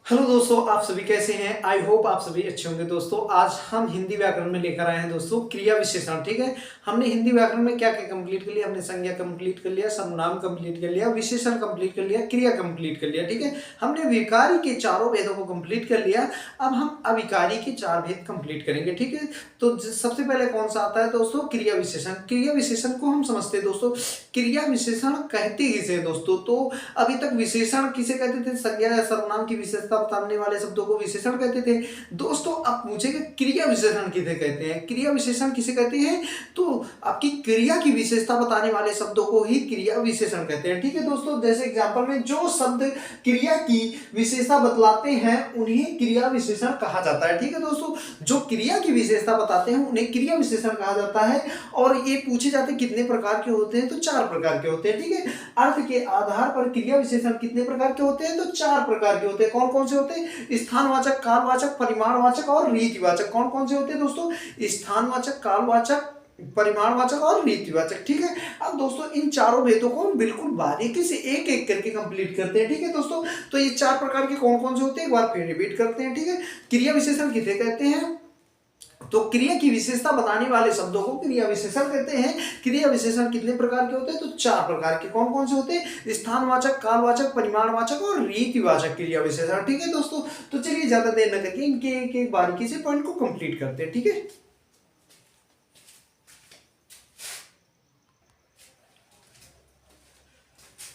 Hello दोस्तों, आप सभी कैसे हैं। आई होप आप सभी अच्छे होंगे। दोस्तों आज हम हिंदी व्याकरण में लेकर आए हैं दोस्तों क्रिया विशेषण। ठीक है, हमने हिंदी व्याकरण में क्या क्या कंप्लीट कर लिया। हमने संज्ञा कंप्लीट कर लिया, सर्वनाम कंप्लीट कर लिया, विशेषण कंप्लीट कर लिया, क्रिया कंप्लीट कर लिया। ठीक है, हमने विकारी के चारों भेदों को कंप्लीट कर लिया। अब हम अविकारी के चार भेद कंप्लीट करेंगे। ठीक है, तो सबसे पहले कौन सा आता है दोस्तों, क्रिया विशेषण। क्रिया विशेषण को हम समझते हैं दोस्तों। क्रिया विशेषण कहते किसे दोस्तों, तो अभी तक विशेषण किसे कहते थे, संज्ञा या सर्वनाम की विशेषता बताने वाले शब्दों को विशेषण कहते थे दोस्तों। अब पूछेंगे क्रिया विशेषण किसे कहते हैं। क्रिया विशेषण किसे कहते हैं, तो आपकी क्रिया की विशेषता बताने वाले शब्दों को ही क्रिया विशेषण कहते हैं। ठीक है दोस्तों, जैसे एग्जांपल में जो शब्द क्रिया की विशेषता बतलाते हैं उन्हें क्रिया विशेषण कहा जाता है। ठीक है दोस्तों, जो क्रिया की विशेषता बताते हैं उन्हें क्रिया विशेषण कहा जाता है। और ये पूछे जाते हैं कितने प्रकार के होते हैं, तो चार प्रकार के होते हैं। ठीक है, अर्थ के आधार पर क्रिया विशेषण कितने प्रकार के होते हैं, तो चार प्रकार के होते हैं। कौन कौन से होते हैं, स्थानवाचक, कालवाचक, परिमाणवाचक और रीतिवाचक। कौन कौन से होते हैं दोस्तों, स्थानवाचक, कालवाचक, परिमाणवाचक और रीतिवाचक। ठीक है, अब दोस्तों इन चारों भेदों को हम बिल्कुल बारीकी से एक एक करके कंप्लीट करते हैं। ठीक है दोस्तों, तो ये चार प्रकार के कौन कौन से होते हैं एक बार फिर रिपीट करते हैं। ठीक है, क्रिया विशेषण किसे कहते हैं, तो क्रिया की विशेषता बताने वाले शब्दों को क्रिया विशेषण कहते हैं। क्रिया विशेषण कितने प्रकार के होते हैं, तो चार प्रकार के। कौन कौन से होते हैं, स्थानवाचक, कालवाचक, परिमाणवाचक और रीतिवाचक क्रिया विशेषण। ठीक है दोस्तों, तो चलिए ज्यादा देर न करके इनके एक बारीकी से पॉइंट को कंप्लीट करते हैं। ठीक है,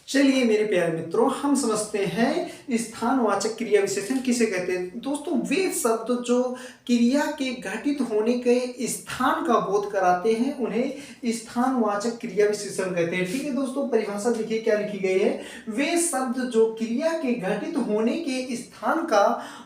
चलिए मेरे प्यारे मित्रों, हम समझते हैं स्थानवाचक क्रिया विशेषण किसे कहते हैं। दोस्तों वे शब्द जो क्रिया के घटित होने के स्थान का बोध कराते हैं उन्हें स्थानवाचक क्रिया विशेषण कहते हैं। ठीक है दोस्तों, परिभाषा देखिए क्या लिखी गई है, वे शब्द जो क्रिया के घटित होने के स्थान का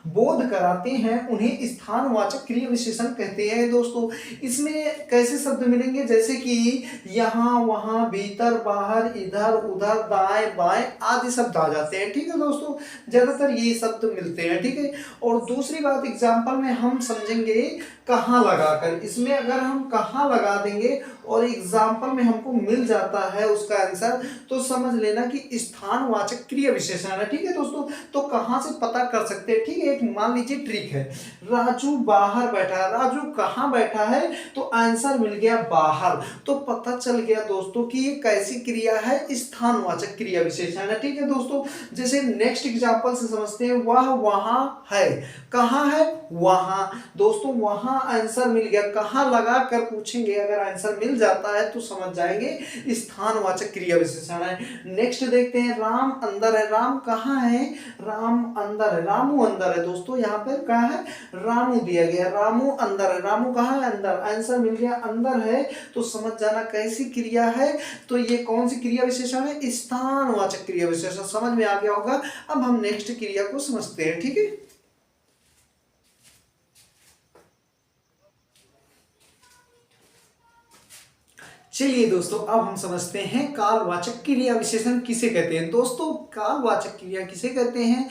बोध कराते हैं उन्हें स्थानवाचक क्रिया विशेषण कहते हैं। दोस्तों इसमें कैसे शब्द मिलेंगे, जैसे कि यहाँ, वहां, भीतर, बाहर, इधर, उधर, दाएं, बाएं आदि शब्द आ जाते हैं। ठीक है दोस्तों, ज्यादातर ये शब्द मिलते हैं। ठीक है, और दूसरी बात एग्जाम्पल में हम समझेंगे कहाँ लगाकर। इसमें अगर हम कहाँ लगा देंगे और एग्जाम्पल में हमको मिल जाता है उसका आंसर, तो समझ लेना कि स्थानवाचक क्रिया विशेषण है। ठीक है दोस्तों, तो कहाँ से पता कर सकते हैं। ठीक है, एक मान लीजिए ट्रिक है, राजू बाहर बैठा है, राजू कहाँ बैठा है, तो आंसर मिल गया बाहर। तो पता चल गया दोस्तों कि ये कैसी क्रिया है, स्थानवाचक क्रिया विशेषण है। ठीक है दोस्तों, जैसे नेक्स्ट एग्जांपल से समझते हैं, वह वहां है, कहां है, वहां। दोस्तों वहां आंसर मिल गया, कहां लगा कर पूछेंगे, अगर आंसर मिल जाता है तो समझ जाएंगे स्थानवाचक क्रिया विशेषण है। नेक्स्ट देखते हैं, राम अंदर है, राम कहां है, राम अंदर है, रामू अंदर है। दोस्तों यहाँ पे क्या है, रामू दिया गया, रामू अंदर है, रामू कहां है, अंदर, आंसर मिल गया अंदर है। तो समझ जाना कैसी क्रिया है, तो ये कौन सी क्रिया विशेषण है, स्थानवाचक क्रिया विशेषण। समझ में आ गया होगा। अब हम नेक्स्ट क्रिया को समझते हैं। ठीक है, चलिए दोस्तों अब हम समझते हैं कालवाचक क्रिया विशेषण किसे कहते हैं। दोस्तों कालवाचक क्रिया किसे कहते हैं,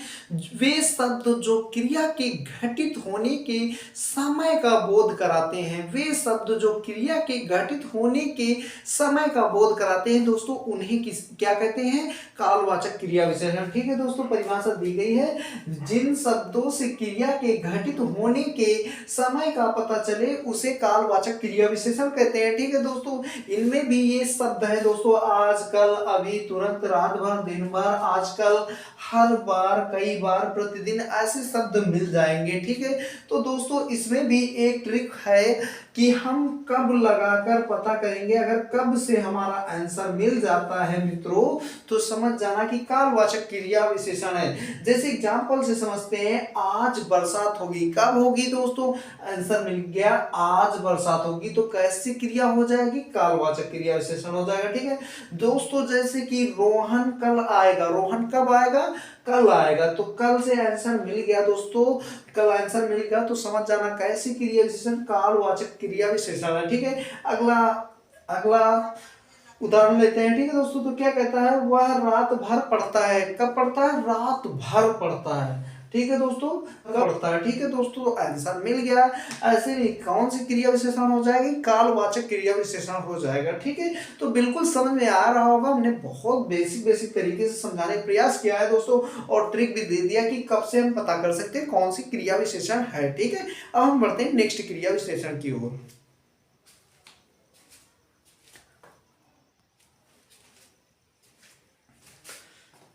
वे शब्द जो क्रिया के घटित होने के समय का बोध कराते हैं, वे शब्द जो क्रिया के घटित होने के समय का बोध कराते हैं दोस्तों, उन्हें क्या कहते हैं, कालवाचक क्रिया विशेषण। ठीक है दोस्तों, परिभाषा दी गई है, जिन शब्दों से क्रिया के घटित होने के समय का पता चले उसे कालवाचक क्रिया विशेषण कहते हैं। ठीक है दोस्तों, इनमें भी ये शब्द है दोस्तों, आज, कल, अभी, तुरंत, रात भर, दिन भर, आजकल, हर बार, कई बार, प्रतिदिन, ऐसे शब्द मिल जाएंगे। ठीक है, तो दोस्तों इसमें भी एक ट्रिक है कि हम कब लगाकर पता करेंगे। अगर कब से हमारा आंसर मिल जाता है मित्रों, तो समझ जाना कि कालवाचक क्रिया विशेषण है। जैसे एग्जांपल से समझते हैं, आज बरसात होगी, कब होगी दोस्तों, आंसर मिल गया आज बरसात होगी। तो कैसी क्रिया हो जाएगी, कालवाचक क्रिया विशेषण हो जाएगा। ठीक है दोस्तों, जैसे कि रोहन कल आएगा, रोहन कब आएगा, कल आएगा। तो कल से आंसर मिल गया दोस्तों, कल आंसर मिल गया, तो समझ जाना कैसी क्रिया विशेषण, कालवाचक क्रिया विशेषण है। ठीक है, अगला अगला उदाहरण लेते हैं। ठीक है दोस्तों, तो क्या कहता है, वह रात भर पढ़ता है, कब पढ़ता है, रात भर पढ़ता है। ठीक है दोस्तों, पड़ता है। ठीक है दोस्तों, आंसर मिल गया। ऐसे ही कौन सी क्रिया विशेषण हो जाएगी, कालवाचक क्रिया विशेषण हो जाएगा। ठीक है, तो बिल्कुल समझ में आ रहा होगा, हमने बहुत बेसिक बेसिक तरीके से समझाने का प्रयास किया है दोस्तों, और ट्रिक भी दे दिया कि कब से हम पता कर सकते हैं कौन सी क्रिया विशेषण है। ठीक है, अब हम बढ़ते हैं नेक्स्ट क्रिया विशेषण की ओर।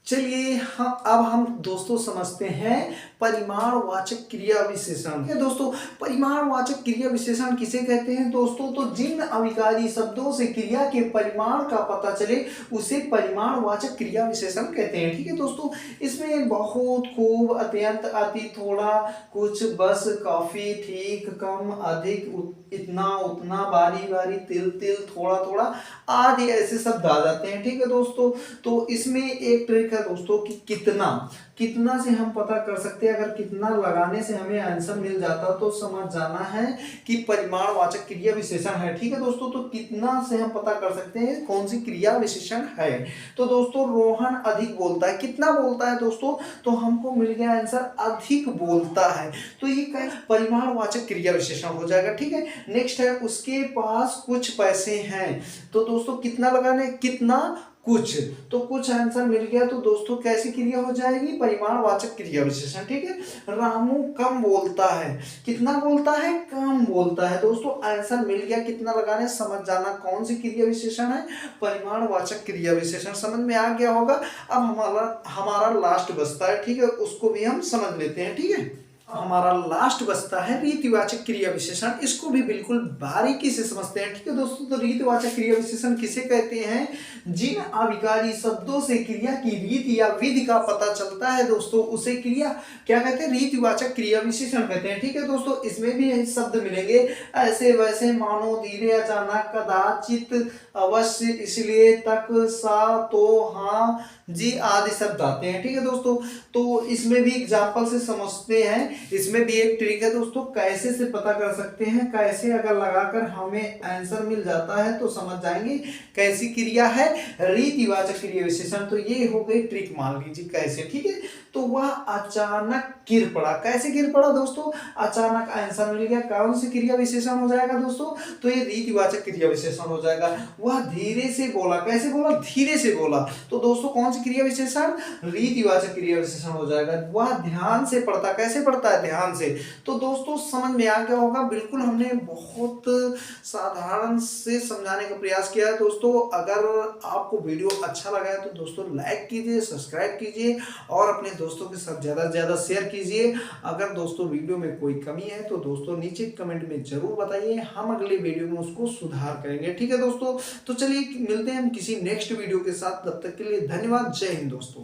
चलिए हाँ, अब हम दोस्तों समझते हैं परिमाणवाचक क्रिया विशेषण। है दोस्तों, परिमाणवाचक क्रिया विशेषण किसे कहते हैं दोस्तों, तो जिन अविकारी शब्दों से क्रिया के परिमाण का पता चले उसे परिमाणवाचक क्रिया विशेषण कहते हैं। ठीक है दोस्तों, इसमें बहुत, खूब, अत्यंत, अति, थोड़ा, कुछ, बस, काफी, ठीक, कम, अधिक, इतना, उतना, बारी बारी, तिल तिल, थोड़ा थोड़ा आदि ऐसे शब्द आ जाते हैं। ठीक है दोस्तों, तो इसमें एक ट्रिक है दोस्तों कि कितना, कितना से हम पता कर सकते हैं। अगर कितना लगाने से हमें आंसर मिल जाता तो समझ जाना है कि परिमाणवाचक क्रिया विशेषण है। ठीक है दोस्तों, तो कितना से हम पता कर सकते हैं कौन सी क्रिया विशेषण है। तो दोस्तों रोहन अधिक बोलता है, कितना बोलता है दोस्तों, तो हमको मिल गया आंसर अधिक बोलता है। तो ये क्या परिमाणवाचक क्रिया विशेषण हो जाएगा। ठीक है, नेक्स्ट है उसके पास कुछ पैसे हैं। तो दोस्तों कितना लगाने, कितना, कुछ, तो कुछ आंसर मिल गया। तो दोस्तों कैसी क्रिया हो जाएगी, परिमाणवाचक क्रिया विशेषण। ठीक है, रामू कम बोलता है, कितना बोलता है, कम बोलता है। दोस्तों आंसर मिल गया, कितना लगाने, समझ जाना कौन सी क्रिया विशेषण है, परिमाणवाचक क्रिया विशेषण। समझ में आ गया होगा। अब हमारा लास्ट बचता है। ठीक है, उसको भी हम समझ लेते हैं। ठीक है, हमारा लास्ट बचता है रीतिवाचक क्रिया विशेषण। इसको भी बिल्कुल बारीकी से समझते हैं। ठीक है दोस्तों, तो रीतिवाचक क्रिया विशेषण किसे कहते हैं, जिन अविकारी शब्दों से क्रिया की रीति या विधि का पता चलता है दोस्तों उसे क्रिया क्या कहते हैं, रीतिवाचक क्रिया विशेषण कहते हैं। ठीक है दोस्तों, इसमें भी शब्द मिलेंगे, ऐसे, वैसे, मानो, धीरे, अचानक, कदाचित, अवश्य, इसलिए, तक, सा, तो, हाँ, जी आदि शब्द आते हैं। ठीक है दोस्तों, तो इसमें भी एग्जाम्पल से समझते हैं। इसमें भी एक ट्रिक है दोस्तों, कैसे से पता कर सकते हैं, कैसे अगर लगाकर हमें आंसर मिल जाता है तो समझ जाएंगे कैसी क्रिया है, रीतिवाचक क्रिया विशेषण। तो ये हो गई ट्रिक, मान लीजिए कैसे। ठीक है, तो वह अचानक गिर पड़ा, कैसे गिर पड़ा दोस्तों, अचानक आंसर मिल गया। कौन सी क्रिया विशेषण हो जाएगा दोस्तों, तो ये रीतिवाचक क्रिया विशेषण हो जाएगा। वह धीरे से बोला, कैसे बोला, धीरे से बोला। तो दोस्तों कौन सी क्रिया विशेषण, रीतिवाचक क्रिया विशेषण हो जाएगा। वह ध्यान से पढ़ता, कैसे पढ़ता है, ध्यान से। तो दोस्तों समझ में आ गया होगा। बिल्कुल हमने बहुत साधारण से समझाने का प्रयास किया है दोस्तों। अगर आपको वीडियो अच्छा लगा है तो दोस्तों लाइक कीजिए, सब्सक्राइब कीजिए और अपने दोस्तों के साथ ज़्यादा से ज़्यादा शेयर कीजिए। अगर दोस्तों वीडियो में कोई कमी है तो दोस्तों नीचे कमेंट में जरूर बताइए, हम अगले वीडियो में उसको सुधार करेंगे। ठीक है दोस्तों, तो चलिए मिलते हैं हम किसी नेक्स्ट वीडियो के साथ। तब तक के लिए धन्यवाद। जय हिंद दोस्तों।